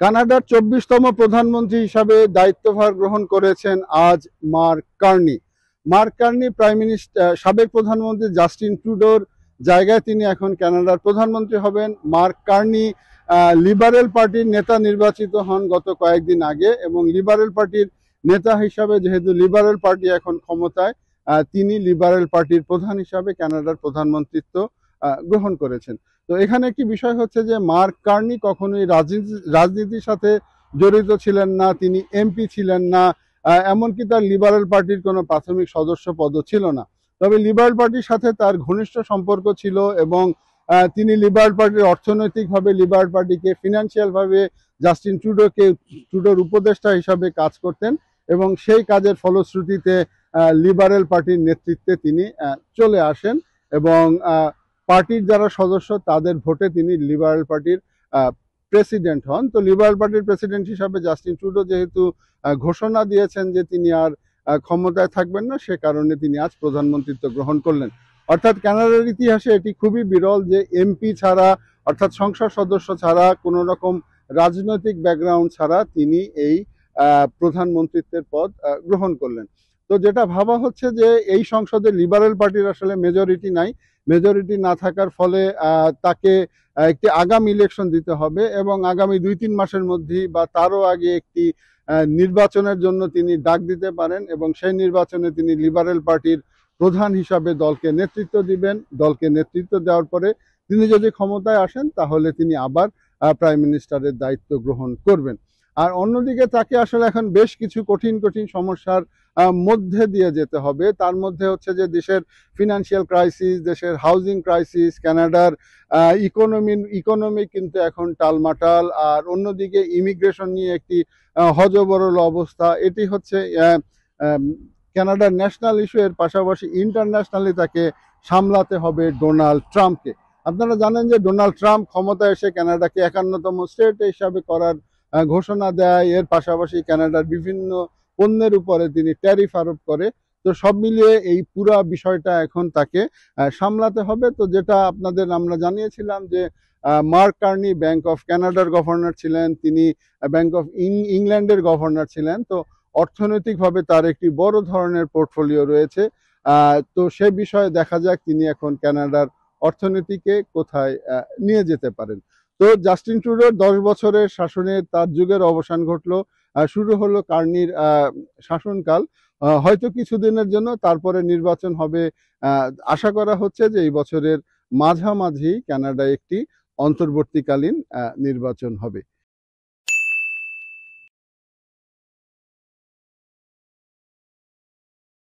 কানাডার 24তম প্রধানমন্ত্রী হিসাবে দায়িত্বভার গ্রহণ করেছেন আজ মার্ক কার্নি। মার্ক কার্নি সাবেক প্রধানমন্ত্রী জাস্টিন ট্রুডোর জায়গায় তিনি এখন কানাডার প্রধানমন্ত্রী হবেন। মার্ক কার্নি লিবারেল পার্টির নেতা নির্বাচিত হন গত কয়েকদিন আগে, এবং লিবারেল পার্টির নেতা হিসাবে, যেহেতু লিবারেল পার্টি এখন ক্ষমতায়, তিনি লিবারেল পার্টির প্রধান হিসাবে কানাডার প্রধানমন্ত্রিত্ব গ্রহণ করেছেন। তো এখানে একটি বিষয় হচ্ছে যে মার্ক কার্নি কখনোই রাজনীতির সাথে জড়িত ছিলেন না, তিনি এমপি ছিলেন না, এমনকি তার লিবারেল পার্টির কোনো প্রাথমিক সদস্য পদও ছিল না। তবে লিবারেল পার্টির সাথে তার ঘনিষ্ঠ সম্পর্ক ছিল, এবং তিনি লিবারেল পার্টির অর্থনৈতিকভাবে লিবারেল পার্টিকে ফিনান্সিয়ালভাবে জাস্টিন ট্রুডোর উপদেষ্টা হিসাবে কাজ করতেন, এবং সেই কাজের ফলশ্রুতিতে লিবারেল পার্টির নেতৃত্বে তিনি চলে আসেন, এবং পার্টির যারা সদস্য তাদের ভোটে তিনি লিবারেল পার্টির প্রেসিডেন্ট হন। তো লিবারেল পার্টির প্রেসিডেন্ট হিসাবে জাস্টিন ট্রুডো যেহেতু ঘোষণা দিয়েছেন যে তিনি আর ক্ষমতায় থাকবেন না, সে কারণে তিনি আজ প্রধানমন্ত্রিত্ব গ্রহণ করলেন। অর্থাৎ কানাডার ইতিহাসে এটি খুবই বিরল যে এমপি ছাড়া, অর্থাৎ সংসদ সদস্য ছাড়া, কোনো রকম রাজনৈতিক ব্যাকগ্রাউন্ড ছাড়া তিনি এই প্রধানমন্ত্রিত্বের পদ গ্রহণ করলেন। তো যেটা ভাবা হচ্ছে যে এই সংসদে লিবারেল পার্টির আসলে মেজরিটি নাই, মেজরিটি না থাকার ফলে তাকে একটি আগামী ইলেকশন দিতে হবে, এবং আগামী 2-3 মাসের মধ্যেই বা তারও আগে একটি নির্বাচনের জন্য তিনি ডাক দিতে পারেন, এবং সেই নির্বাচনে তিনি লিবারেল পার্টির প্রধান হিসাবে দলকে নেতৃত্ব দিবেন। দলকে নেতৃত্ব দেওয়ার পরে তিনি যদি ক্ষমতায় আসেন তাহলে তিনি আবার প্রাইম মিনিস্টারের দায়িত্ব গ্রহণ করবেন। আর অন্যদিকে তাকে আসলে এখন বেশ কিছু কঠিন কঠিন সমস্যার মধ্যে দিয়ে যেতে হবে। তার মধ্যে হচ্ছে যে দেশের ফিনান্সিয়াল ক্রাইসিস, দেশের হাউজিং ক্রাইসিস, কানাডার ইকোনমি কিন্তু এখন টালমাটাল, আর অন্যদিকে ইমিগ্রেশন নিয়ে একটি হযবরল অবস্থা। এটি হচ্ছে কানাডার ন্যাশনাল ইস্যু, এর পাশাপাশি ইন্টারন্যাশনালি তাকে সামলাতে হবে ডোনাল্ড ট্রাম্পকে। আপনারা জানেন যে ডোনাল্ড ট্রাম্প ক্ষমতায় এসে কানাডাকে 51তম স্টেট হিসাবে করার ঘোষণা দেয়। এর পাশাপাশি কানাডার বিভিন্ন পণ্যের উপরে তিনি ট্যারিফ আরোপ করে। তো সব মিলিয়ে এই পুরা বিষয়টা এখন তাকে সামলাতে হবে। তো যেটা আমরা জানিয়েছিলাম যে মার্ক কার্নি ব্যাংক অফ কানাডার গভর্নর ছিলেন, তিনি ব্যাংক অফ ইংল্যান্ডের গভর্নর ছিলেন। তো অর্থনৈতিকভাবে তার একটি বড় ধরনের পোর্টফোলিও রয়েছে। তো সে বিষয়ে দেখা যাক তিনি এখন কানাডার অর্থনীতিকে কোথায় নিয়ে যেতে পারেন। তো জাস্টিন ট্রুডোর 10 বছরের শাসনে তার যুগের অবসান ঘটলো, শুরু হলো কার্নির শাসনকাল। হয়তো কিছুদিনের জন্য, তারপরে নির্বাচন হবে। আশা করা হচ্ছে যে এই বছরের মাঝামাঝি কানাডায় একটি অন্তর্বর্তীকালীন নির্বাচন হবে।